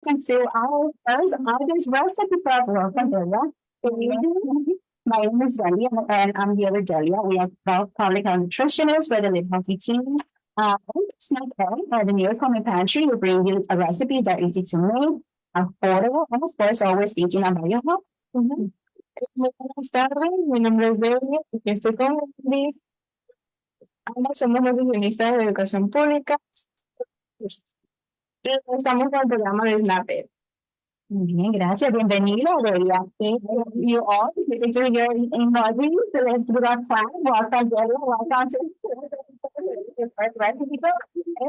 And so our first August recipe for welcome, Delia. My name is Wendy, and I'm here with Delia. We are both public health nutritionists with a Live Healthy team. It's not bad. The New York Home Pantry will bring you a recipe that is easy to make, affordable, and of course, always thinking about your health. Ujú. Muy buenas tardes, mi nombre es Delia y estoy con Wendy. Ambas somos nutricionistas de educación pública y estamos con el programa de SNAPED. Bien, gracias. Bienvenida, Delia. Thank you all. It's your emoji. So let's do our plan. Welcome, Delia. Welcome to the first recipe.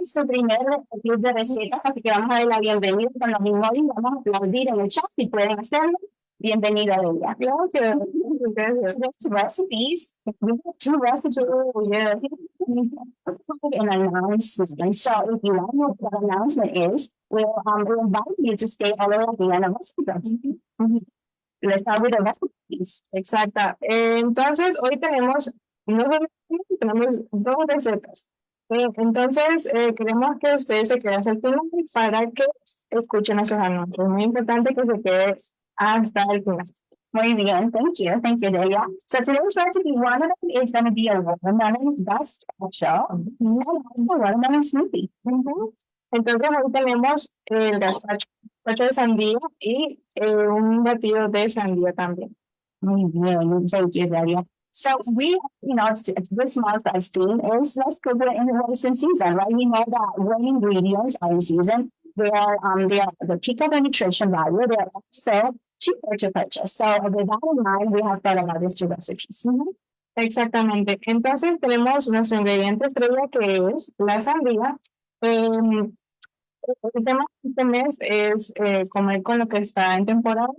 Es su primer club de recetas, así que vamos a dar la bienvenida con los emojis. Vamos a aplaudir en el chat si pueden hacerlo. Bienvenida, Delia. Gracias. Today's recipes, we have two recipes. Oh, yeah. An announcement. So if you want to know what the announcement is, we'll invite you to stay all the way at the end of the recipe. Let's start with the recipes. Exacta. Entonces, hoy tenemos, tenemos dos recetas. Entonces, queremos que ustedes se queden hasta el final para que escuchen a sus anuncios. Es muy importante que se quede hasta el final. Muy bien, thank you, Delia. So today's recipe, one of them is going to be a watermelon gazpacho and also a watermelon smoothie. Entonces hoy tenemos el gazpacho de sandía y un batido de sandía también. Muy bien, thank you, Delia. So this month as theme is let's go in the raisin season, right? We know that rain ingredients are in season. They are the peak of the nutrition value. They are also cheaper to purchase. So with that in mind, we have thought about these two recipes. Exactamente. Entonces tenemos nuestro ingrediente estrella que es la sandía. El tema de este mes es comer con lo que está en temporada.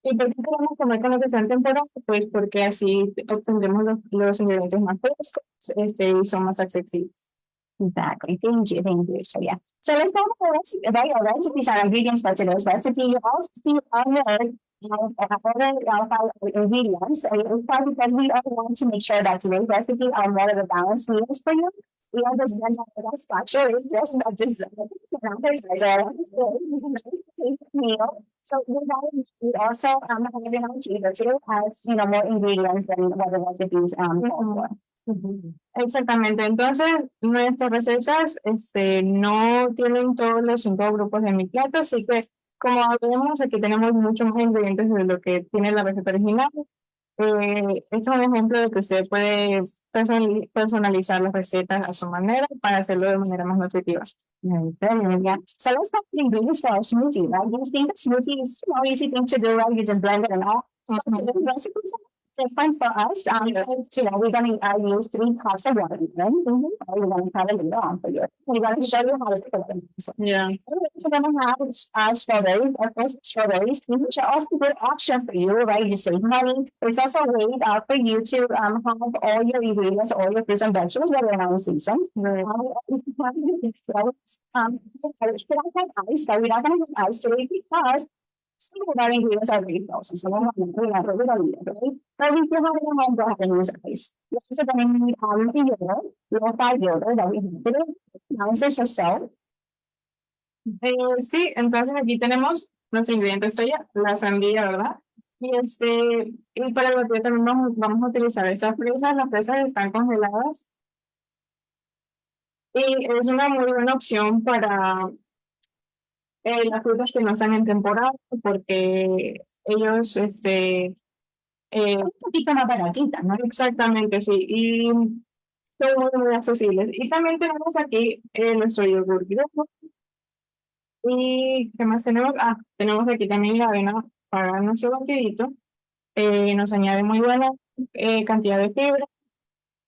¿Y por qué queremos comer con lo que está en temporada? Pues porque así obtendremos los ingredientes más frescos y son más accesibles. Exactly. Thank you. So yeah. So let's go over our recipes and ingredients for today's recipe. You also see on the ingredients. It's probably because we all want to make sure that today's recipe are more of a balanced meals for you. We understand that the gazpacho is just not just an appetizer, meal. So we also have an idea that today has more ingredients than what the recipes call for. Exactamente, entonces nuestras recetas no tienen todos los 5 grupos de mi plato, así que como vemos aquí tenemos muchos más ingredientes de lo que tiene la receta original. Este es un ejemplo de que usted puede personalizar las recetas a su manera para hacerlo de manera más nutritiva. Yeah. So let's start with the ingredients for our smoothie, right? You think the smoothie is easy thing to do, right? You just blend it and all. But today's recipes are different for us. We're going to use 3 cups of watermelon. We're going to have it later on for you. We're going to show you how to cook it. Yeah. So we're going to have strawberries, of course, strawberries, which are also a good option for you, right? You save money. It's also a way for you to have all your ingredients, all your fruits and vegetables, whether or not in season. We're not have ice, but we're not going to have ice today because some of our ingredients are very frozen. So we're not really going to right? But we can have it in home, go ahead and use ice. We're also going to need the yogurt, low-fat yogurt that we have today, ounces or so. Sí, entonces aquí tenemos nuestro ingrediente estrella, la sandía, ¿verdad? Y para el batido también vamos a utilizar estas fresas. Las fresas están congeladas y es una muy buena opción para las frutas que no están en temporada porque ellos Un poquito más baratita, ¿no? exactamente, sí, y son muy accesibles. Y también tenemos aquí nuestro yogur griego. ¿Y qué más tenemos? Tenemos aquí también la avena para nuestro batidito. Nos añade muy buena cantidad de fibra.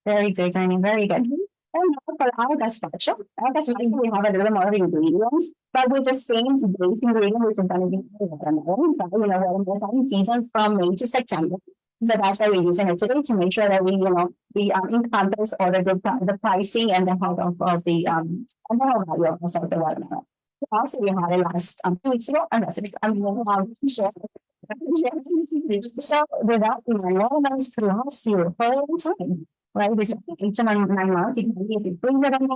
Very good, I mean, very good. And for our gazpacho, we have a little more of ingredients, but with the same base ingredient, which is going to be watermelon. Watermelon season from May to September. So that's why we're using it today to make sure that we encompass all the pricing and the health of the and the whole value of the watermelon. Also, we had it last 2 weeks ago, and that's it. So without the watermelons could last you for a long time. right? This each of my mouth, you can if you bring it in.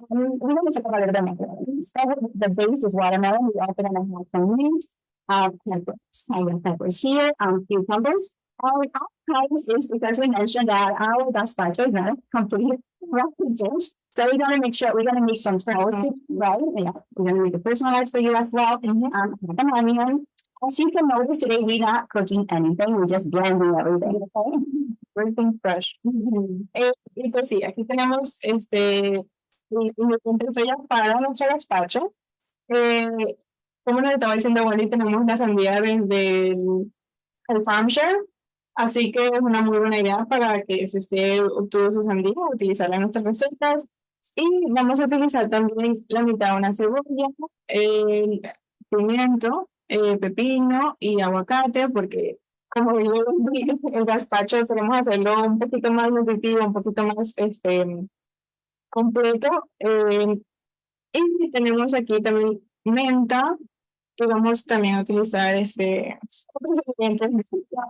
We're going to talk about it a little bit more. Start with the base is watermelon. We open and have some mint, peppers. I have peppers here, cucumbers. Our price is because we mentioned that our gazpacho is not a complete rapid dish. So we're gonna make sure we're gonna make some toast, right? Yeah, we're gonna make it personalized for you as well. An onion. As you can notice today, we're not cooking anything, we're just blending everything. Okay? Everything fresh. Y pues sí, aquí tenemos ingredientes ya para nuestro gazpacho. Como nos estaba diciendo Wendy, tenemos la sandía desde el farm share, así que es una muy buena idea para que si usted obtuvo su sandía, utilizarla en nuestras recetas. Y vamos a utilizar también la mitad de una cebolla, pimiento, pepino y aguacate, porque como digo, el gazpacho queremos hacerlo un poquito más nutritivo, un poquito más completo. Y tenemos aquí también menta, que vamos también a utilizar otros ingredientes.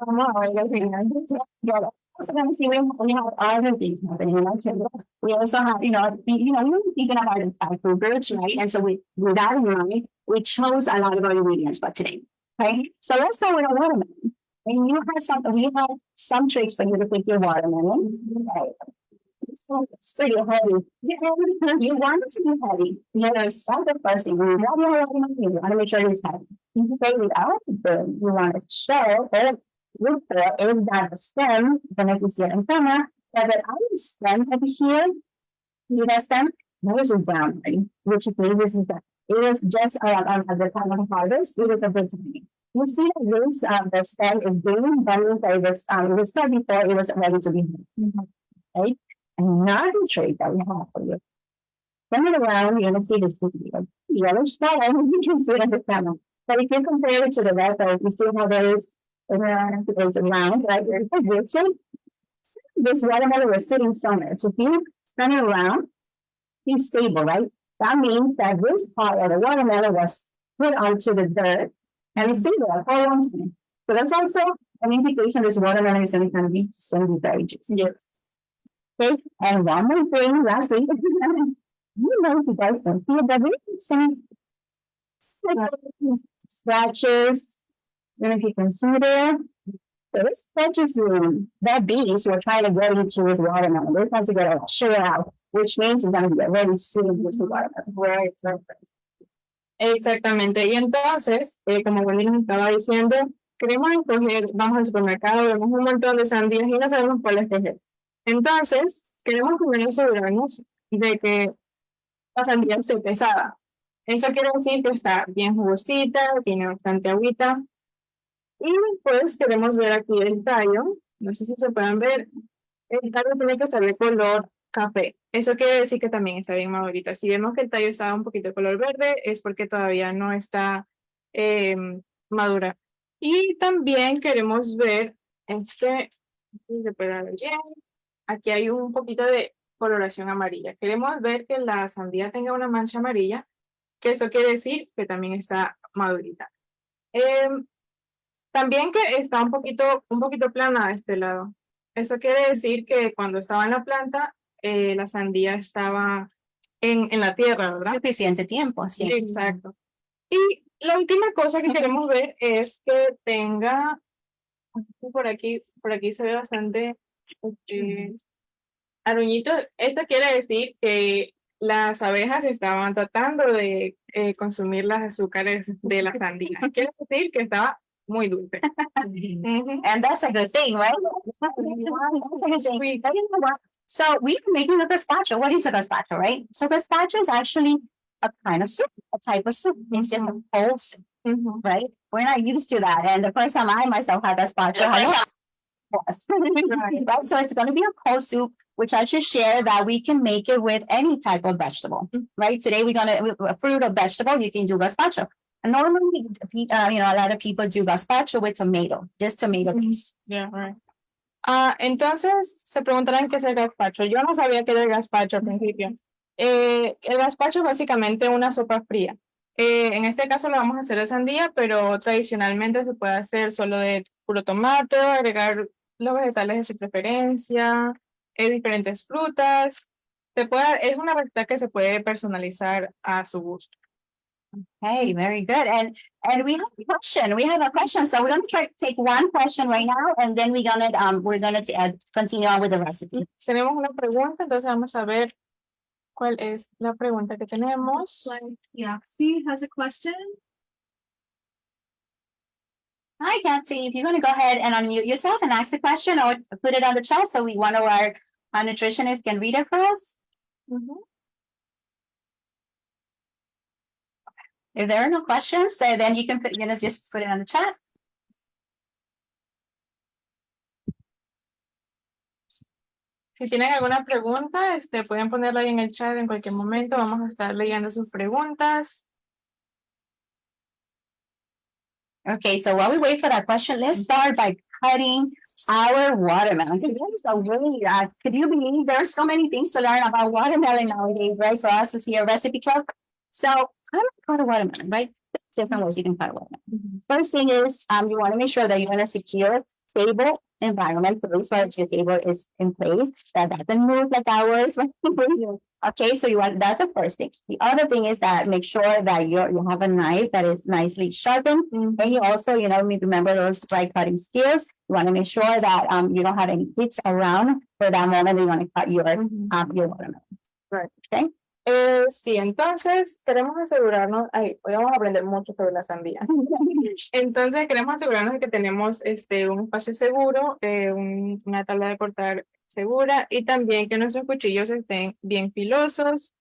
Vamos a ver al final. So then see we have other things happening. Like, so we also have, we were thinking about it as groups, right? And so with that in mind, we chose a lot of our ingredients for today. Okay, so let's start with a watermelon. And we have some tricks for you to pick your watermelon. Right. So it's pretty heavy. You want it to be heavy. Yes, that's the first thing. You want to make sure it's heavy. You take it out, you want to show it. Look for is that the stem, then if you see it in camera, that the outer stem over here, see that stem? This is down, right? Which means this is it is just at the time of harvest, it is a bit tiny. You see that this the stem is green, that means that it was there before it was ready to be right? Another trait that we have for you. Turn it around, you're gonna see this yellow spot, I don't think you can see it in the camera. But if you compare it to the red, you see how there is around, right? This one, this watermelon was sitting somewhere. So if you turn it around, it's stable, right? That means that this part of the watermelon was put onto the dirt and it's stable for a long time. So that's also an indication this watermelon is going to be very juicy. Yes. Okay, and one more thing, lastly, you know if you guys don't see it, the same scratches. And if you can see there, so this touches that base we're trying to get into with watermelon. We're trying to get a sugar out, which means it's going to be a very sweet watermelon. Right, perfect. Exactamente. Y entonces, como Wendy nos estaba diciendo, queremos escoger, vamos al supermercado, vemos un montón de sandías y no sabemos cuál escoger. Entonces, queremos primero asegurarnos de que la sandía esté pesada. Eso quiere decir que está bien jugosita, tiene bastante agüita. Y pues queremos ver aquí el tallo. No sé si se pueden ver. El tallo tiene que estar de color café. Eso quiere decir que también está bien madurita. Si vemos que el tallo está un poquito de color verde, es porque todavía no está madura. Y también queremos ver si se puede ver bien. Aquí hay un poquito de coloración amarilla. Queremos ver que la sandía tenga una mancha amarilla, que eso quiere decir que también está madurita. También que está un poquito plana a este lado. Eso quiere decir que cuando estaba en la planta, la sandía estaba en la tierra, ¿verdad? Suficiente tiempo, sí. Exacto. Y la última cosa que queremos ver es que tenga, por aquí se ve bastante aruñitos. Esto quiere decir que las abejas estaban tratando de consumir las azúcares de la sandía. Quiere decir que estaba muy dulce. And that's a good thing, right? So we're making a gazpacho. What is a gazpacho, right? So gazpacho is actually a kind of soup, a type of soup. It's just a cold soup, right? We're not used to that. And the first time I myself had gazpacho, right? So it's going to be a cold soup, which I should share that we can make it with any type of vegetable, right? Today we're going to fruit or vegetable. You can do gazpacho. And normally, a lot of people do gazpacho with tomato, just tomato paste. Yeah, right. Entonces, se preguntarán qué es el gazpacho. Yo no sabía qué era el gazpacho al principio. El gazpacho es básicamente una sopa fría. En este caso lo vamos a hacer de sandía, pero tradicionalmente se puede hacer solo de puro tomate, agregar los vegetales de su preferencia. diferentes frutas. Es una receta que se puede personalizar a su gusto. Hey, very good. And we have a question. We have a question. So we're gonna try to take one question right now, and then we're gonna continue on with the recipe. Tenemos una pregunta, entonces vamos a ver cuál es la pregunta que tenemos. Yaxi has a question. Hi, Kathy. If you're gonna go ahead and unmute yourself and ask the question, or put it on the chat so one of our nutritionists can read it for us. If there are no questions, then you can just put it on the chat. Si tienen alguna pregunta, pueden ponerla ahí en el chat en cualquier momento. Vamos a estar leyendo sus preguntas. Okay, so while we wait for that question, let's start by cutting our watermelon. Because that is a really, could you believe there are so many things to learn about watermelon nowadays, right? For us to see a recipe club. So I'm gonna cut a watermelon, right? Different ways you can cut a watermelon. First thing is, you want to make sure that you're gonna secure stable environment place where your table is in place, that doesn't move like ours. Okay, so that's the first thing. The other thing is that make sure that you have a knife that is nicely sharpened. And you also, remember those dry cutting skills. You want to make sure that you don't have any hits around for that moment you want to cut your watermelon. Right. Okay. Sí, entonces queremos asegurarnos, hoy vamos a aprender mucho sobre la sandía. Entonces queremos asegurarnos de que tenemos un espacio seguro, una tabla de cortar segura y también que nuestros cuchillos estén bien filosos,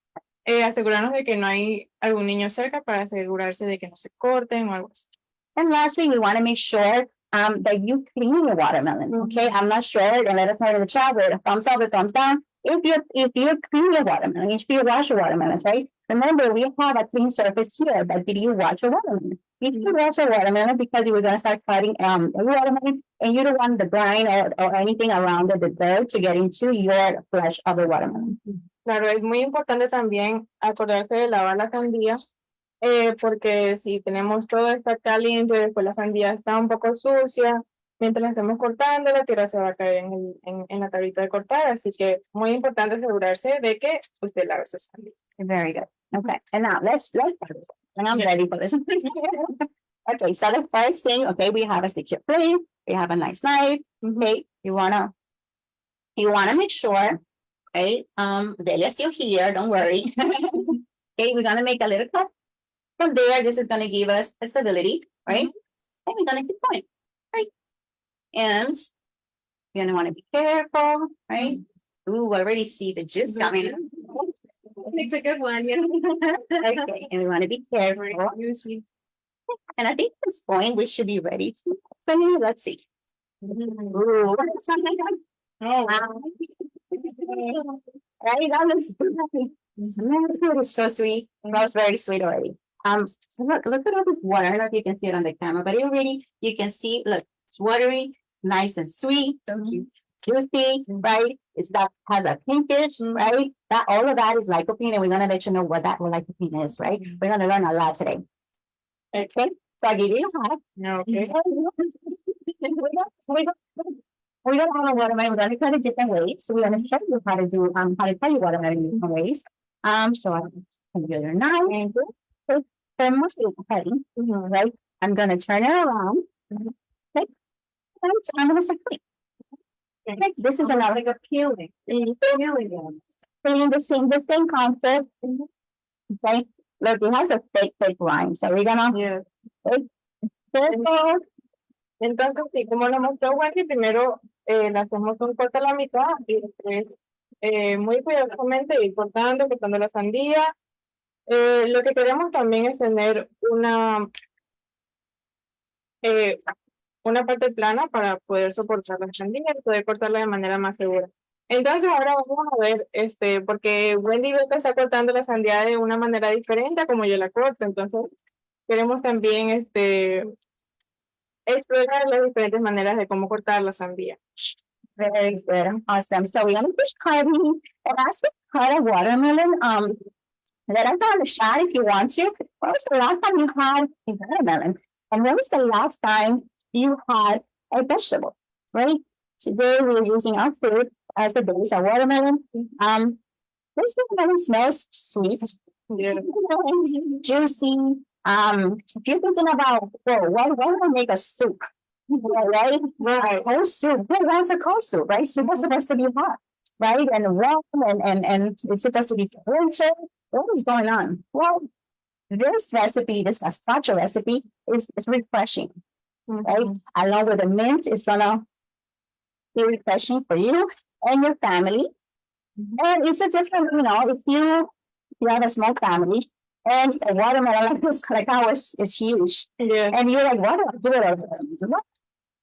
asegurarnos de que no hay algún niño cerca para asegurarse de que no se corten o algo así. And lastly, we want to make sure that you clean your watermelon. Okay, I'm not sure, and let us know in the chat with a thumbs up or thumbs down. If you clean your watermelon, if you wash your watermelons, right? Remember, we have a clean surface here, but did you wash your watermelon? If you wash your watermelon because you were going to start cutting your watermelon, and you don't want the brine or anything around the dirt to get into your flesh of the watermelon. Claro, es muy importante también acordarse de lavar la sandía, porque si tenemos todo está caliente, después la sandía está un poco sucia, mientras la estamos cortando, la tierra se va a caer en la tablita de cortar, así que muy importante asegurarse de que usted lave su sandía. Very good. Okay, and now let's start this one. And I'm ready for this. Okay, so the first thing, okay, we have a secure plate, we have a nice knife. Okay, you wanna make sure, okay, Delia's still here, don't worry. Okay, we're gonna make a little cut. From there, this is gonna give us a stability, right? And we're gonna keep going, right? And you're gonna wanna be careful, right? Ooh, I already see the juice coming. It's a good one. Okay, and we wanna be careful. And I think at this point, we should be ready to open it. Let's see. Ooh. Oh, wow. Right, that looks good. Smells good. It's so sweet. It smells very sweet already. Look at all this water. I don't know if you can see it on the camera, but you can see, look, it's watery, nice and sweet, so juicy, right? Has a pinkish, right? That all of that is lycopene, and we're gonna let you know what lycopene is, right? We're gonna learn a lot today. Okay, so I give you a half. Okay. We're gonna have a watermelon. We're gonna cut it different ways. So we're gonna show you how to cut your watermelon in different ways. So I'm gonna give you a knife. So for most of the cutting, right? I'm gonna turn it around. Okay. I'm gonna say, okay. This is another like a peeling. Peeling the same concept. Okay. Look, it has a thick line. So we're gonna Entonces, sí, como lo mostró Wendy, primero le hacemos un corte a la mitad y después muy cuidadosamente ir cortando la sandía. Lo que queremos también es tener una parte plana para poder soportar la sandía y poder cortarla de manera más segura. Entonces ahora vamos a ver, porque Wendy ve que está cortando la sandía de una manera diferente a como yo la corto, entonces queremos también explorar las diferentes maneras de cómo cortar la sandía. Very good. Awesome. So we're gonna finish cutting. And as we cut a watermelon, let us know in the chat if you want to. When was the last time you had a watermelon? And when was the last time you had a vegetable? Right? Today we're using our food. as the base, a watermelon. This watermelon smells sweet, Yeah. juicy. If you're thinking about, well, why don't I make a soup? Right? Right. Cold soup. Well, what's a cold soup, right? Soup is supposed to be hot, right? And warm and it's supposed to be winter. What is going on? Well, this recipe, this gazpacho recipe, is refreshing, right? Mhm. Along with the mint, it's gonna be refreshing for you and your family. And it's a different, if you have a small family and a watermelon like ours is huge. Yeah. And you're like, what do I do with it?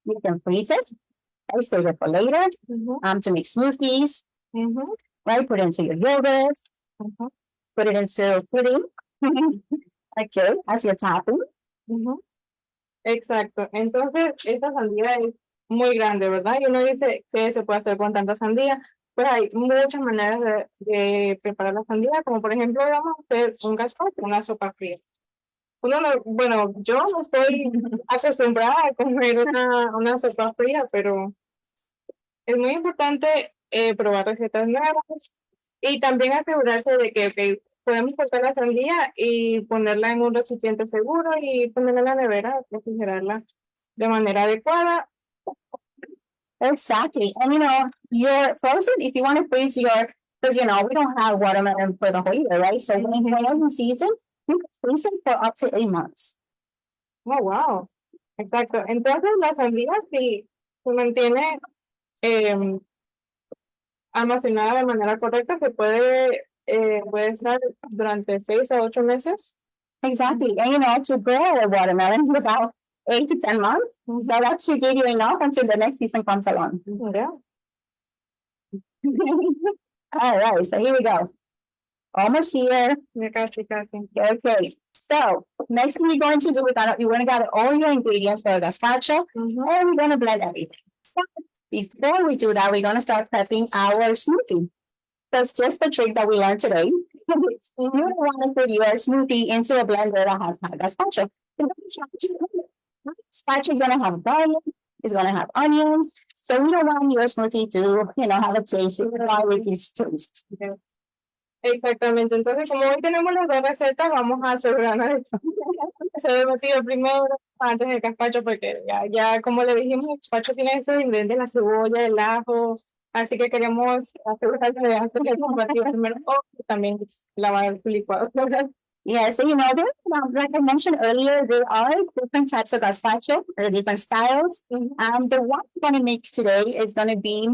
You can freeze it, right? Save it for later, Mhm. to make smoothies, Mhm. right? Put it into your yogurt, Mhm. put it into pudding. Okay, as your topping. Ujú. Exacto. Entonces, esta sandía es muy grande, ¿verdad? Y uno dice que se puede hacer con tanta sandía. Pues hay muchas maneras de preparar la sandía, como por ejemplo, vamos a hacer un gazpacho, una sopa fría. Uno no, bueno, yo no estoy acostumbrada a comer una sopa fría, pero es muy importante probar recetas nuevas y también asegurarse de que ok, podemos cortar la sandía y ponerla en un recipiente seguro y ponerla en la nevera, refrigerarla de manera adecuada. Exactly. And your frozen, if you want to freeze because we don't have watermelon for the whole year, right? So when it's in season, you can freeze it for up to 8 months. Oh, wow. Exacto. Entonces la sandía si se mantiene almacenada de manera correcta, puede estar durante 6 a 8 meses. Exactly. And to grow a watermelon is about 8 to 10 months. That actually give you enough until the next season comes along. Yeah. All right, so here we go. Almost here. Ya casi, casi. Okay, so next thing we're going to do, we're going to gather all your ingredients for the gazpacho, and we're going to blend everything. But before we do that, we're going to start prepping our smoothie. That's just the trick that we learned today. You don't want to put your smoothie into a blender that has gazpacho. Gazpacho is going to have garlic, it's going to have onions, so we don't want your smoothie to, have a taste, garlicky taste. Exactamente, entonces como hoy tenemos las dos recetas, vamos a asegurarnos de que se batido primero antes del gazpacho, porque ya como le dijimos, el gazpacho tiene estos ingredientes, la cebolla, el ajo, así que queremos asegurarnos de hacer el batido primero o también lavar el licuado. Yes, so like I mentioned earlier, there are different types of gazpacho, different styles. The one we're going to make today is going to be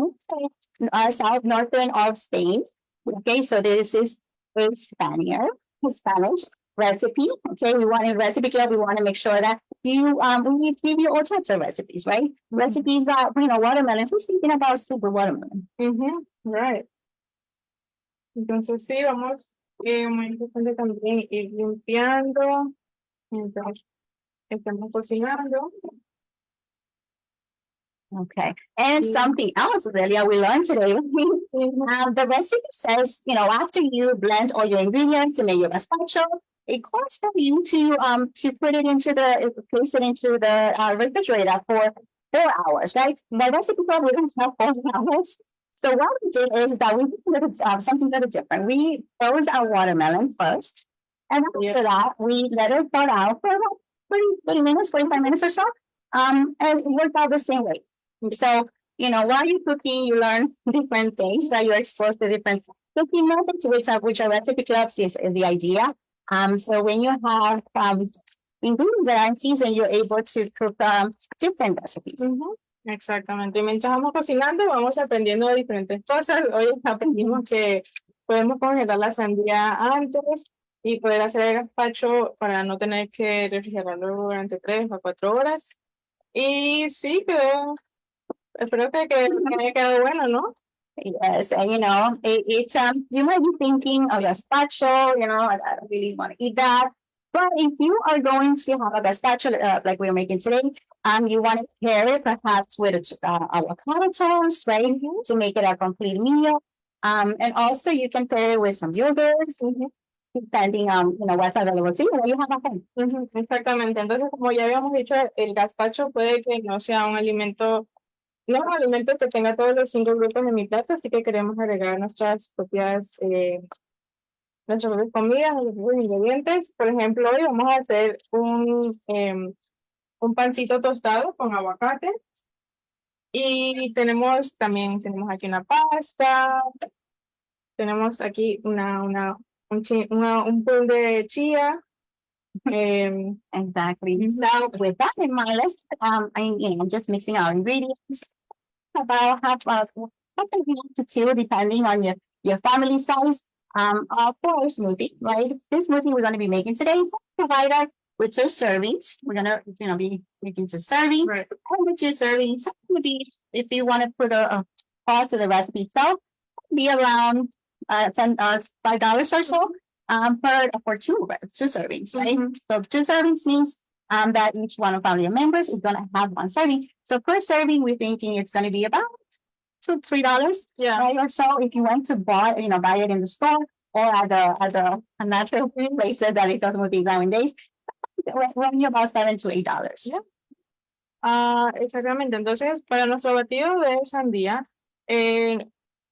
south northern of Spain. Okay, so this is a Spanish recipe. Okay, we want a recipe club. We want to make sure that we give you all types of recipes, right? Recipes that watermelon. Who's thinking about super watermelon? Right. Entonces sí, vamos muy importante también ir limpiando mientras estamos cocinando. Okay. And something else, Delia, we learned today. The recipe says, after you blend all your ingredients to make your gazpacho, it calls for you to put it place it into the refrigerator for 4 hours, right? The recipe we don't have 4 hours. So what we did is that we did something a little different. We froze our watermelon first, and after that, we let it thaw out for about 30 minutes, 45 minutes or so. And it worked out the same way. So, while you're cooking, you learn different things, right? You're exposed to different cooking methods, which are recipe clubs is the idea. So when you have ingredients that are in season, you're able to cook different recipes. Exactamente. Mientras vamos cocinando, vamos aprendiendo de diferentes cosas. Hoy aprendimos que podemos congelar la sandía antes y poder hacer el gazpacho para no tener que refrigerarlo durante 3 o 4 horas. Y sí, espero que haya quedado bueno, ¿no? Yes, and you might be thinking of gazpacho, I don't really want to eat that. But if you are going to have a gazpacho like we're making today, you want to pair it perhaps with avocado toast, right? To make it a complete meal. And also you can pair it with some yogurt, depending on what's available to you, what you have at home. Exactamente. Entonces, como ya habíamos dicho, el gazpacho puede que no sea un alimento no es un alimento que tenga todos los 5 grupos en mi plato, así que queremos agregar nuestras propias comidas, nuestros propios ingredientes. Por ejemplo, hoy vamos a hacer un pancito tostado con aguacate. Y tenemos aquí una pasta, tenemos aquí un pun de chía. Exactly. So with that in mind, let's just mixing our ingredients. About half a to two, depending on your family size. For our smoothie, right? This smoothie we're going to be making today is provide us with 2 servings. We're gonna, be making 2 servings. Right. And the 2 servings would be, if you want to put a cost to the recipe itself, be around $5 or so. For 2 servings, right? So 2 servings means that each one of family members is gonna have 1 serving. So per serving, we're thinking it's gonna be about $2-3, Yeah. right? Or so if you want to buy it in the store or at the natural places that it doesn't be nowadays, running about $7 to $8. Yeah. Exactamente. Entonces, para nuestro batido de sandía,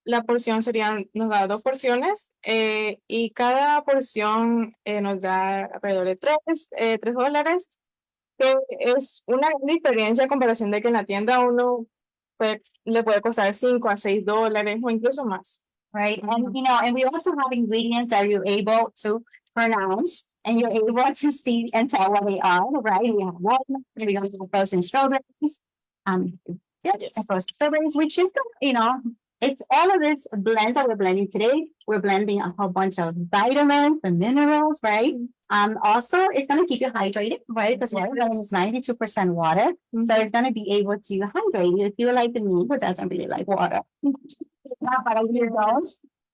la porción nos da 2 porciones y cada porción nos da alrededor de $3, que es una gran diferencia en comparación de que en la tienda le puede costar $5 a $6 o incluso más. Right. And we also have ingredients that you're able to pronounce and you're able to see and tell what they are, right? We have watermelon, we're going to have frozen strawberries, frozen strawberries, which is, it's all of this blend that we're blending today. We're blending a whole bunch of vitamins and minerals, right? Also, it's going to keep you hydrated, right? Because watermelon is 92% water. So it's going to be able to hydrate you if you like the meat, who doesn't really like water.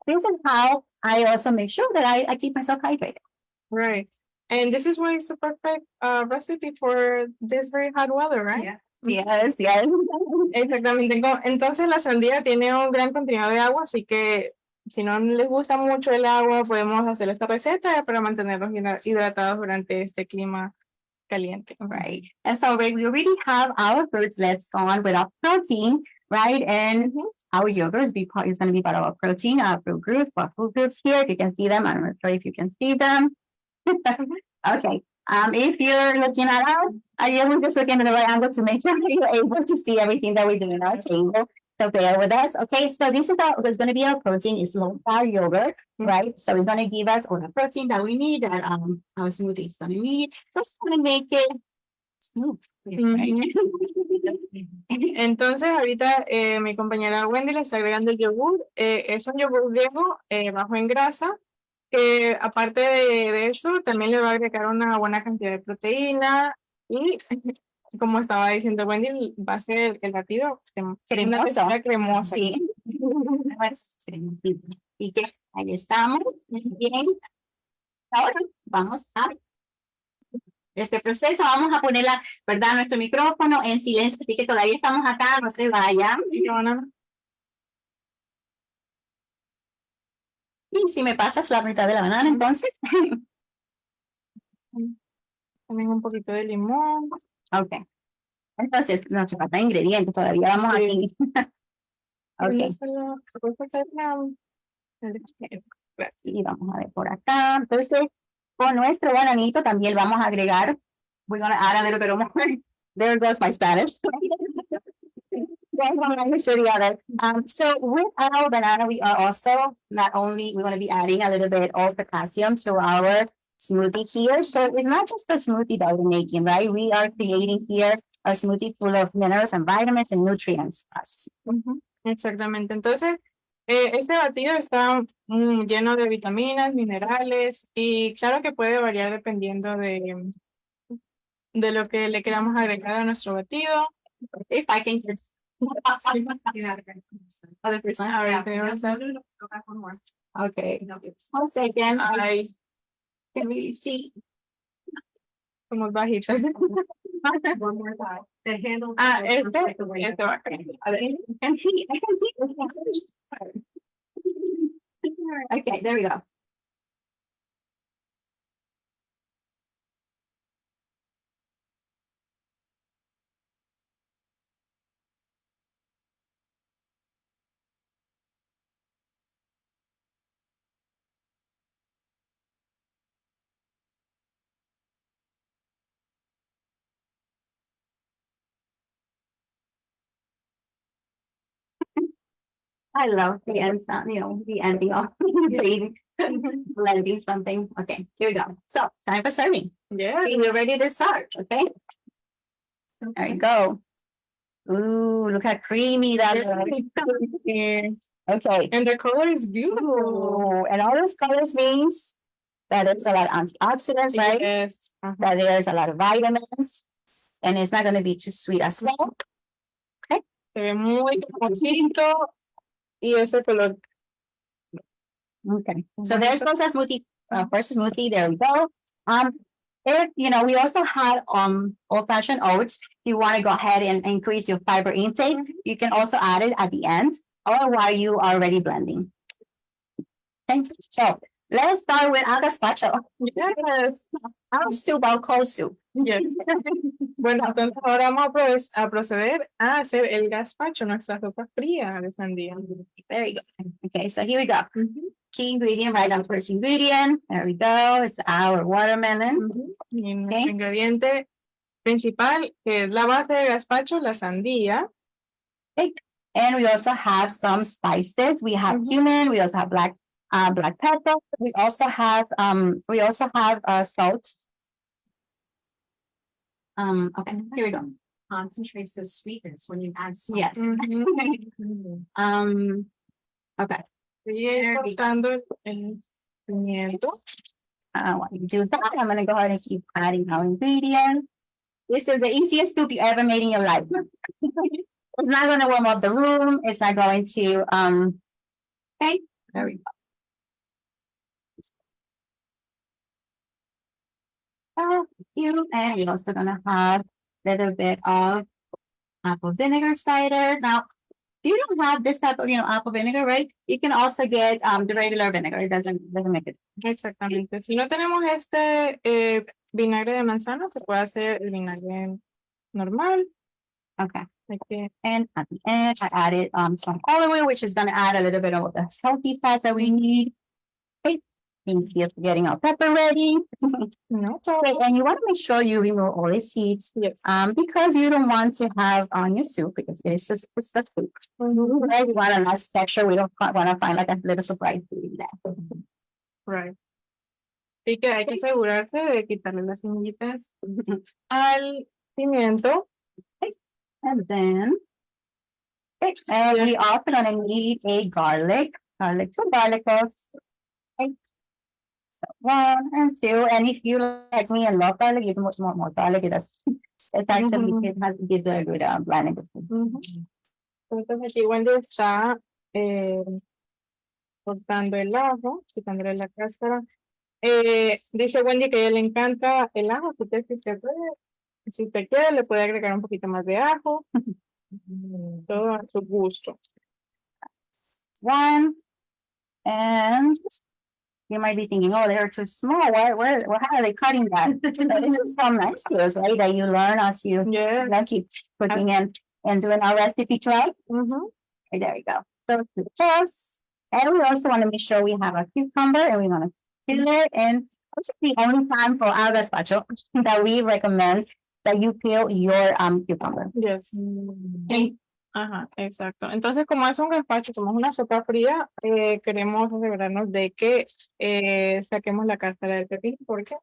This is how I also make sure that I keep myself hydrated. Right. And this is why it's a perfect recipe for this very hot weather, right? Yeah. Yes, yes. Exactamente. Entonces la sandía tiene un gran contenido de agua, así que si no les gusta mucho el agua, podemos hacer esta receta para mantenerlos hidratados durante este clima caliente. Right. And so we already have our fruits. Let's go on with our protein, right? And our yogurt is going to be part of our protein, our fruit groups here. If you can see them, I'm not sure if you can see them. Okay. If you're looking at us, you're just looking at the right angle to make sure you're able to see everything that we're doing on our table. So bear with us. Okay, so this is going to be our protein. It's low-carb yogurt, right? So it's going to give us all the protein that we need, that our smoothie is going to need. So it's going to make it smooth. Right? Entonces, ahorita mi compañera Wendy le está agregando el yogur. Es un yogur griego bajo en grasa. Aparte de eso, también le va a agregar una buena cantidad de proteína y, como estaba diciendo Wendy, va a ser el batido una textura cremosa. Sí. Y que ahí estamos. Bien. Ahora vamos a este proceso. Vamos a poner nuestro micrófono en silencio, así que todavía estamos acá, no se vayan. Y si me pasas la mitad de la banana, entonces. También un poquito de limón. Ok. Entonces, nos falta ingredientes, todavía vamos aquí. Ok. Y vamos a ver por acá. Entonces, con nuestro bananito también vamos a agregar. We're going to add a little bit more. There goes my Spanish. So with our banana, we are also not only we're going to be adding a little bit of potassium to our smoothie here. So it's not just a smoothie that we're making, right? We are creating here a smoothie full of minerals and vitamins and nutrients for us. Exactamente. Entonces, este batido está lleno de vitaminas, minerales y claro que puede variar dependiendo de lo que le queramos agregar a nuestro batido. If I can just other person. A ver, Go back one more. Okay. No, it's 1 second. I Can really see. somos bajitas. one more time. The handle. Este va acá. A ver. I can see. Okay, there we go. I love the end sound, the ending of blending something. Okay, here we go. So time for serving. Yeah. Okay, we're ready to start. Okay. There you go. Ooh, look how creamy that looks. Okay. And the color is beautiful. Ooh, and all those colors means that there's a lot of antioxidants, right? Yes. That there's a lot of vitamins, and it's not going to be too sweet as well. Se ve muy cremosito y ese color. Okay, so there's goes our smoothie. First smoothie, there we go. If we also had old-fashioned oats. If you want to go ahead and increase your fiber intake, you can also add it at the end or while you are already blending. Okay, so let's start with our gazpacho. Yes. Our soup, I'll call soup. Yes. Bueno, entonces ahora vamos a proceder a hacer el gazpacho, nuestra sopa fría de sandía. There you go. Okay, so here we go. Key ingredient, right on first ingredient. There we go. It's our watermelon. Y nuestro ingrediente principal, que es la base del gazpacho, la sandía. Okay. And we also have some spices. We have cumin. We also have black pepper. We also have salt. Okay, here we go. Concentrates the sweetness when you add salt. Yes. Okay. Sigue cortando el pimiento. While you do that, I'm gonna go ahead and keep adding our ingredients. This is the easiest soup you ever made in your life. It's not gonna warm up the room. It's not going to okay. There we go. And we're also gonna have a little bit of apple vinegar cider. Now, if you don't have this type of apple vinegar, right? You can also get the regular vinegar. It doesn't make it. Exactamente. Si no tenemos este vinagre de manzana, se puede hacer el vinagre normal. Okay. Okay. And at the end, I added some olive oil, which is gonna add a little bit of the healthy fats that we need. Okay. Thank you for getting our pepper ready. No. Okay, and you want to make sure you remove all the seeds. Yes. Because you don't want to have on your soup because it's a soup. Right? We want a nice texture. We don't want to find like a little surprise in that. Right. Y que hay que asegurarse de quitarle las semillitas al pimiento. And then, okay, and we also gonna need a garlic, two garlic cloves. Okay. 1 and 2, and if you like me and love garlic, you can put more garlic. It's actually it gives a good blending. Entonces aquí Wendy está cortando el ajo, quitándole la cáscara. Dice Wendy que a ella le encanta el ajo, si usted quiere, le puede agregar un poquito más de ajo. Todo a su gusto. 1, and you might be thinking, oh, they're too small. How are they cutting that? So this is some nice skills, right? That you learn as you keep putting in and doing our recipe track. Okay, there you go. So just, and we also want to make sure we have a cucumber and we want to peel it. And this is the only time for our gazpacho that we recommend that you peel your cucumber. Yes. Ajá, exacto. Entonces, como es un gazpacho, como es una sopa fría, queremos asegurarnos de que saquemos la cáscara del pepino, porque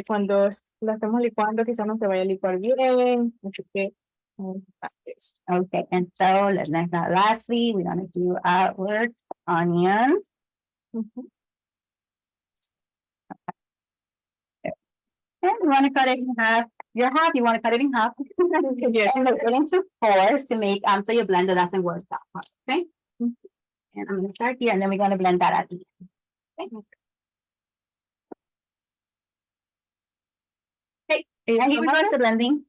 cuando la estemos licuando, quizás no se vaya a licuar bien, así que eso. Okay, and so lastly, we're gonna do our onion. And we want to cut it in half. Your half, you want to cut it in half. Yes. And put it into fours to make so your blender doesn't work that hard. Okay. And I'm gonna start here, and then we're gonna blend that at the end. Okay. And here we go to blending.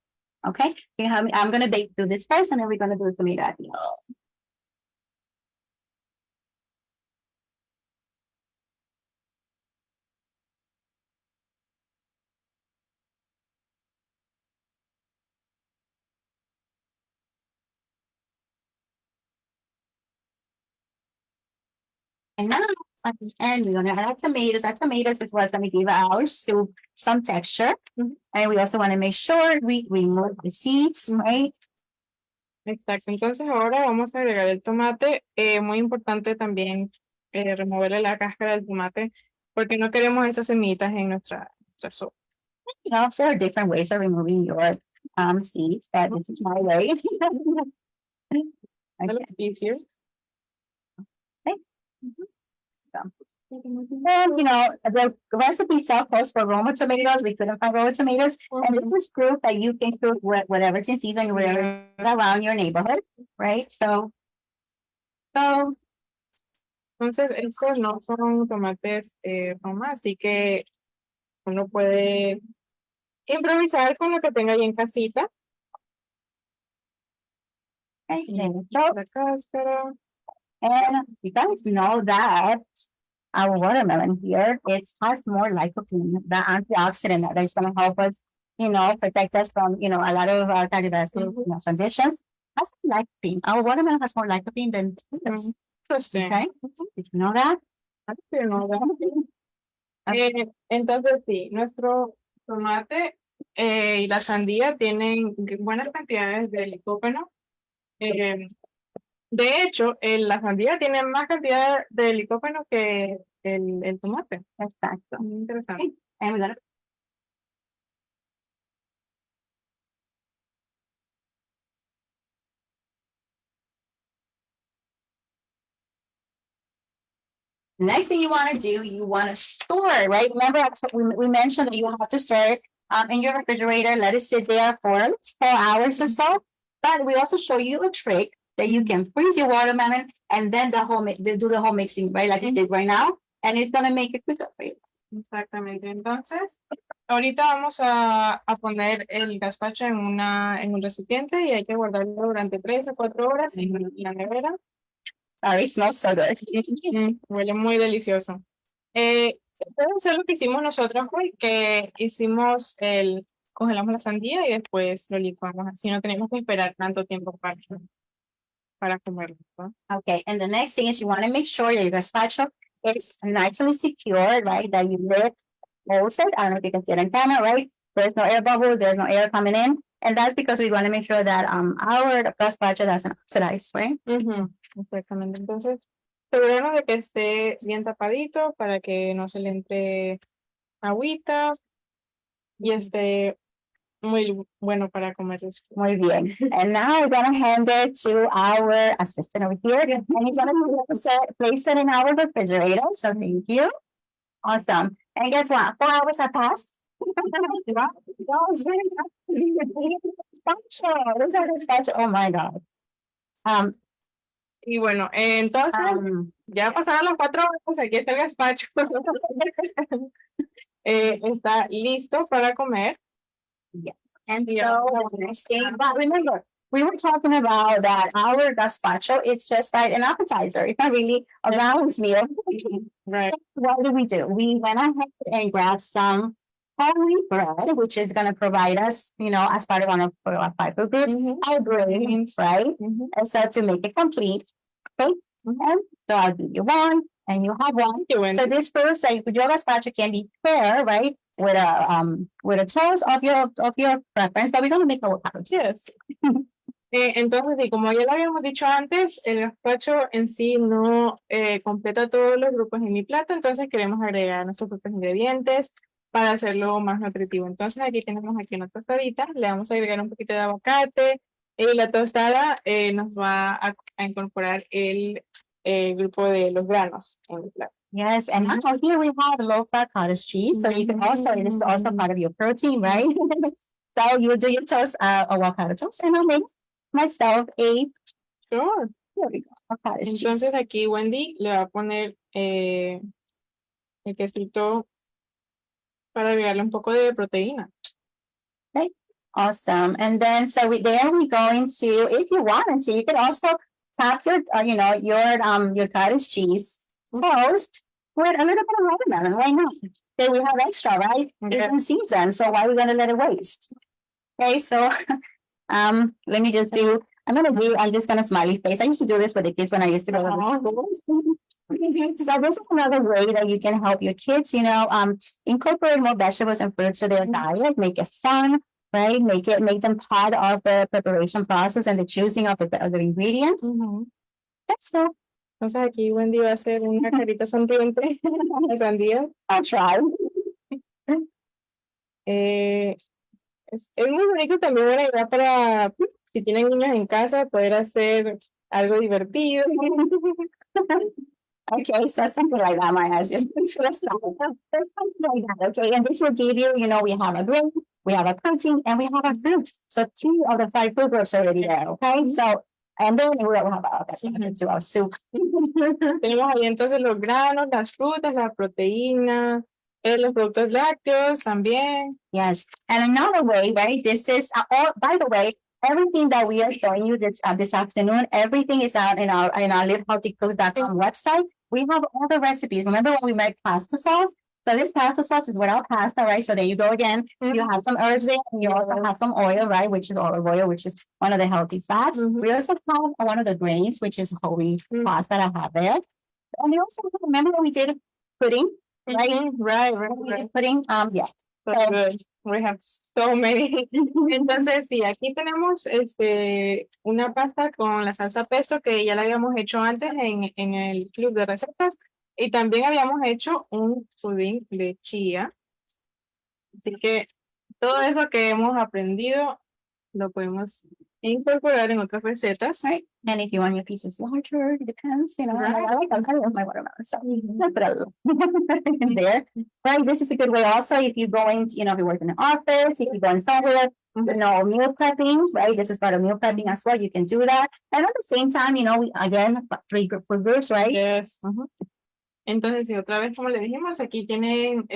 Okay. I'm gonna do this first, and then we're gonna do the tomato at the end. And now at the end, we're gonna add tomatoes. Our tomatoes is what's gonna give our soup some texture. And we also want to make sure we remove the seeds, right? Exacto, entonces ahora vamos a agregar el tomate. Muy importante también removerle la cáscara del tomate porque no queremos esas semillitas en nuestra sopa. You know, there are different ways of removing your seeds, but this is my way. A little Okay. easier. And you know, the recipe itself calls for Roma tomatoes. We couldn't find Roma tomatoes, and this is proof that you can cook whatever's in season, whatever is around your neighborhood, right? So Entonces, estos no son tomates Roma, así que uno puede improvisar con lo que tenga ahí en casita. okay, there we go. La cáscara. And you guys know that our watermelon here, it has more lycopene, the antioxidant that is going to help us, you know, protect us from, you know, a lot of cardiovascular conditions. Has lycopene. Our watermelon has more lycopene than tomatoes. Interesting. Okay, did you know that? I didn't know that. Entonces, sí, nuestro tomate y la sandía tienen buenas cantidades de licopeno. De hecho, la sandía tiene más cantidad de licopeno que el tomate. Exacto. Muy interesante. And we're gonna next thing you want to do, you want to store, right? Remember, we mentioned that you have to store it in your refrigerator, let it sit there for 4 hours or so. But we also show you a trick that you can freeze your watermelon and then do the whole mixing, right? Like you did right now. And it's going to make it quicker for you. Exactamente. Entonces, ahorita vamos a poner el gazpacho en un recipiente y hay que guardarlo durante 3 o 4 horas en la nevera. Sorry, smells so good. Huele muy delicioso. Puede ser lo que hicimos nosotros hoy, que congelamos la sandía y después lo licuamos. Así no tenemos que esperar tanto tiempo para comerlo, ¿no? Okay, and the next thing is you want to make sure that your gazpacho is nicely secured, right? That you lid close it. I don't know if you can see it on camera, right? There's no air bubble, there's no air coming in. And that's because we want to make sure that our gazpacho doesn't oxidize, right? Exactamente. Entonces, asegurarnos de que esté bien tapadito para que no se le entre agüita y esté muy bueno para comer después. Muy bien. And now we're going to hand it to our assistant over here. And he's going to place it in our refrigerator. So thank you. Awesome. And guess what? 4 hours have passed. Wow, it's very nice. This is gazpacho. Oh my God. Y bueno, entonces, ya pasaron las 4 horas, aquí está el gazpacho. Está listo para comer. Yeah. And so next thing, but remember, we were talking about that our gazpacho is just like an appetizer. It's not really a balanced meal. Right. So what do? We went ahead and grabbed some whole wheat bread, which is going to provide us, you know, as part of our fiber groups, our grains, right? And so to make it complete, okay? And so I'll give you one, and you have one. So this proves that your gazpacho can be paired, right, with a toast of your preference, but we're going to make avocado. Yes. Entonces, sí, como ya lo habíamos dicho antes, el gazpacho en sí no completa todos los grupos en mi plato, entonces queremos agregar nuestros propios ingredientes para hacerlo más nutritivo. Entonces aquí tenemos una tostadita, le vamos a agregar un poquito de aguacate y la tostada nos va a incorporar el grupo de los granos en el plato. Yes, and now here we have low-fat cottage cheese, so you can also, this is also part of your protein, right? So you will do your toast, avocado toast, and I'll make myself a, Sure. There we go, a cottage Entonces cheese. aquí Wendy le va a poner el quesito para agregarle un poco de proteína. Okay, awesome. And then, so there we're going to, if you wanted to, you can also top your, your cottage cheese toast with a little bit of watermelon. Why not? Then we have extra, right? Okay. It's in season, so why are we going to let it waste? Okay, so let me just do, I'm just going to smiley face. I used to do this with the kids when I used to go to school. So this is another way that you can help your kids, incorporate more vegetables and fruits to their diet, make it fun, right? Make them part of the preparation process and the choosing of the ingredients. That's all. Entonces aquí Wendy va a hacer una carita sonriente de sandía. I'll try. Es muy bonito también una idea para si tienen niños en casa poder hacer algo divertido. Okay, so something like that, my husband just something like that. Okay, and this will give you, we have a grain, we have a protein, and we have a fruit. So 3 of the 5 food groups already there. Okay, so and then we will have our soup. Tenemos ahí entonces los granos, las frutas, la proteína, los productos lácteos también. Yes, and another way, right? This is all. By the way, everything that we are showing you this afternoon, everything is out in our livehealthycooks.com website. We have all the recipes. Remember when we made pasta sauce? So this pasta sauce is without pasta, right? So there you go again. You have some herbs there, and you also have some oil, right? Which is olive oil, which is one of the healthy fats. We also have one of the grains, which is whole wheat pasta that I have there. And we also remember when we did pudding, right? Right. We did pudding. Yeah. So good. We have so many. Entonces, sí, aquí tenemos una pasta con la salsa pesto que ya la habíamos hecho antes en el club de recetas y también habíamos hecho un pudín de chía. Así que todo eso que hemos aprendido lo podemos incorporar en otras recetas. Right. And if you want your pieces larger, it depends, Right. I like my watermelon, so I put a little in there. Right, this is a good way also if you're going to, if you work in an office, if you're going somewhere, meal prepping, right? This is part of meal prepping as well. You can do that. And at the same time, we, again, 3 food groups, right? Yes. Entonces, y otra vez, como le dijimos, aquí tienen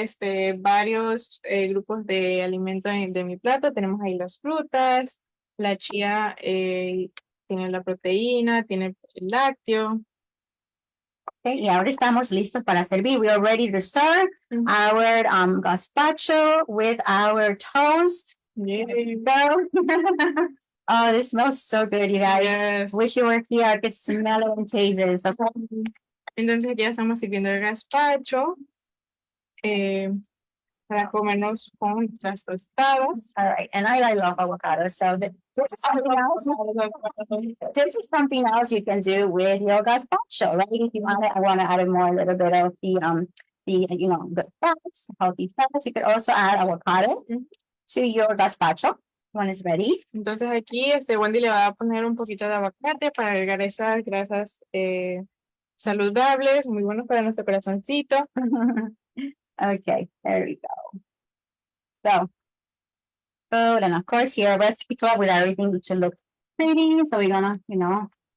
varios grupos de alimentos de mi plato. Tenemos ahí las frutas, la chía tiene la proteína, tiene el lácteo. Okay, y ahora estamos listos para servir. We are ready to serve our gazpacho with our toast. Yeah. Oh, this smells so good, you guys. Yes. Wish you were here. I could smell it and taste it. Okay. Entonces aquí ya estamos sirviendo el gazpacho para comernos con nuestras tostadas. All right, and I love avocado. So this is something else. This is something else you can do with your gazpacho, right? If you want it, I want to add a little bit of the fats, healthy fats. You could also add avocado to your gazpacho when it's ready. Entonces aquí Wendy le va a poner un poquito de aguacate para agregar esas grasas saludables, muy buenos para nuestro corazoncito. Okay, there we go. So, food, and of course here, recipe 12 with everything to look pretty. So we're gonna,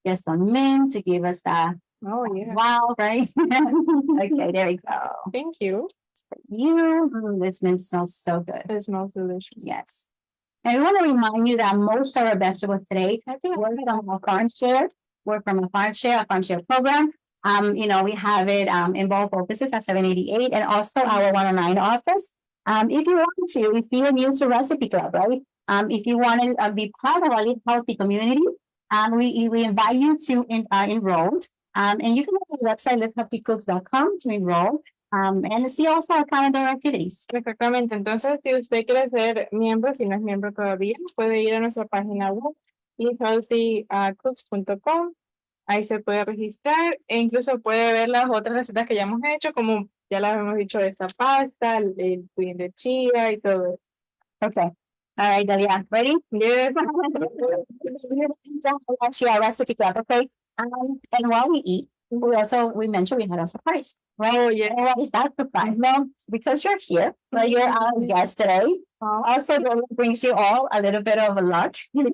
get some mint to give us that. Oh, yeah. Wow, right? Okay, there we go. Thank you. For you. This mint smells so good. It smells delicious. Yes. And we want to remind you that most of our vegetables today were from a farm share. We're from a farm share program. We have it in both offices at 788 and also our 109 office. If you want to, if you're new to Recipe Club, right? If you want to be part of our healthy community, we invite you to enroll. And you can go to the website livehealthycooks.com to enroll. And see also our calendar activities. Exactamente. Entonces, si usted quiere ser miembro, si no es miembro todavía, puede ir a nuestra página web, livehealthycooks.com. Ahí se puede registrar e incluso puede ver las otras recetas que ya hemos hecho, como ya las hemos dicho de esta pasta, el pudín de chía y todo eso. Okay. All right, Delia, ready? Yes. Actually, our recipe club, okay? And while we eat, we mentioned we had a surprise, right? Oh, yeah. And what is that surprise? Well, because you're here, right? You're our guest today. Also, that brings you all a little bit of luck. We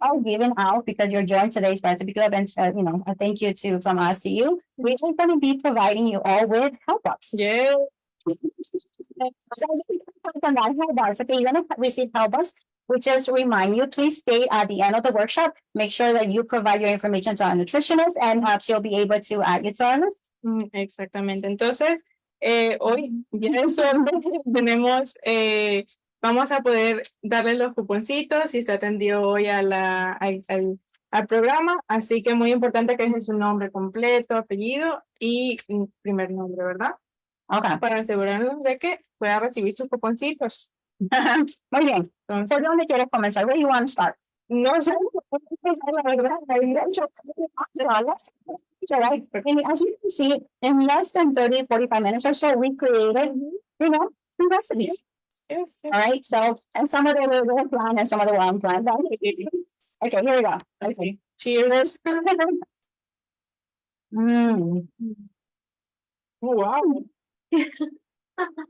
are giving out, because you're joined today's recipe club, and a thank you from us to you. We are going to be providing you all with help box. Yeah. So on that help box, okay, you're going to receive help box. We just remind you, please stay at the end of the workshop. Make sure that you provide your information to our nutritionist, and she'll be able to add you to our list. Exactamente. Entonces, hoy, tenemos, vamos a poder darle los cuponcitos si está atendido hoy al programa. Así que muy importante que deje su nombre completo, apellido y primer nombre, ¿verdad? Okay. Para asegurarnos de que pueda recibir sus cuponcitos. Muy bien. ¿Por dónde quieres comenzar? Where do you want to start? No sé. So, right, and as you can see, in less than 30, 45 minutes or so, we created, two recipes. Yes, All right, so, and some of them were planned and some of them were unplanned. Okay, here we go. Okay, cheers. Mm. Oh, wow.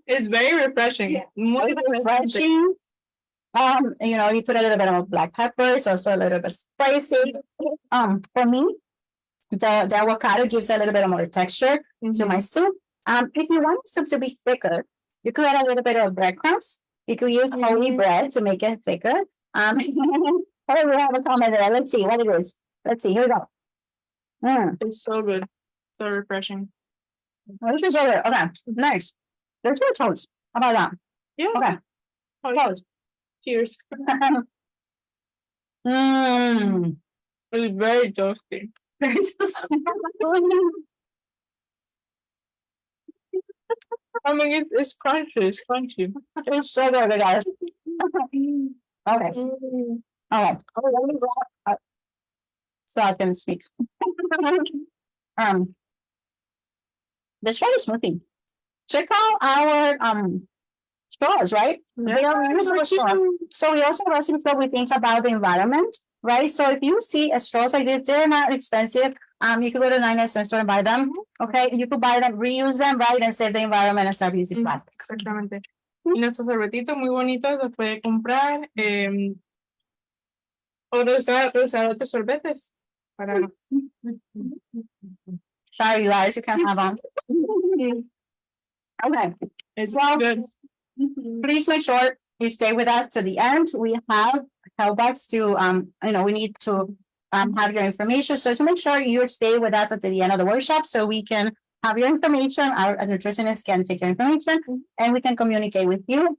It's very refreshing. Muy Refreshing. You put a little bit of black peppers, also a little bit spicy. For me, the avocado gives a little bit more texture to my soup. If you want the soup to be thicker, you could add a little bit of breadcrumbs. You could use holy bread to make it thicker. Oh, we have a comment there. Let's see what it is. Let's see. Here we go. It's so good. So refreshing. This is over. Okay, nice. There's no toast. How about that? Yeah. Okay. Oh, yeah. Toast. Cheers. Mmm. It's very toasty. I mean, it's crunchy. It's crunchy. It's so good, guys. Okay. Okay. So I can speak. The strawberry smoothie. Check out our straws, right? Yeah. They are reusable straws. So we also have recipes that we think about the environment, right? So if you see a straws like this, they're not expensive. You could go to 99-cent store and buy them. Okay, you could buy them, reuse them, right, and save the environment and stop using plastic. Exactamente. Y nuestros sorbetitos muy bonitos los puede comprar o usar otros sorbetes para. Sorry, you guys, you can't have them. Okay. It's Well, good. Please make sure you stay with us to the end. We have help us to we need to have your information. So to make sure you stay with us until the end of the workshop so we can have your information, our nutritionist can take your information and we can communicate with you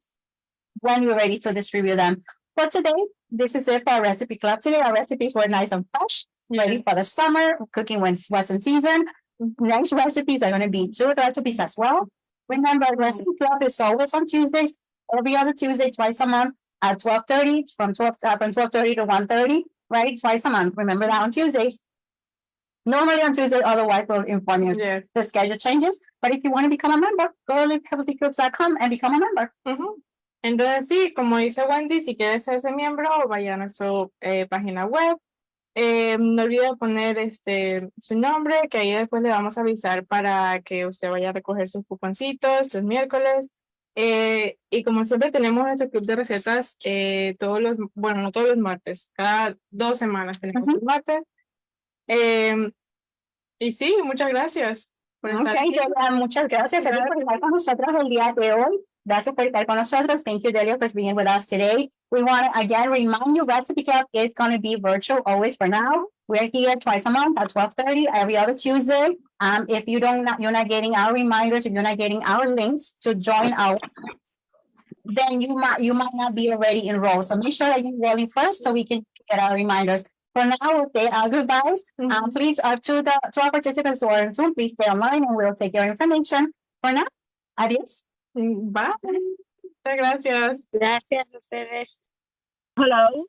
when you're ready to distribute them. But today, this is it for our recipe club. Today, our recipes were nice and fresh, ready for the summer, cooking when what's in season. Next recipes are going to be 2 recipes as well. Remember, recipe club is always on Tuesdays, every other Tuesday, twice a month at 12:30, from 12:30 to 1:30, right? Twice a month. Remember that on Tuesdays. Normally on Tuesday, otherwise we'll inform you. Yeah. The schedule changes. But if you want to become a member, go to healthycooks.com and become a member. Entonces, sí, como dice Wendy, si quieres hacerse miembro, vaya a nuestra página web. No olvide poner su nombre, que ahí después le vamos a avisar para que usted vaya a recoger sus cuponcitos los miércoles. Y como siempre tenemos nuestro club de recetas no todos los martes, cada 2 semanas tenemos los martes. Y sí, muchas gracias. Muchas gracias por estar con nosotros el día de hoy. Gracias por estar con nosotros. Thank you, Delia, for being with us today. We want to again remind you, Recipe Club is going to be virtual always for now. We're here twice a month at 12:30, every other Tuesday. If you're not getting our reminders, if you're not getting our links to join our, then you might not be already enrolled. So make sure that you enroll in first so we can get our reminders. For now, we'll say our goodbyes. Please, to our participants who are in Zoom, please stay online and we'll take your information. For now, adios. Bye. Muchas gracias. Gracias a ustedes. Hello.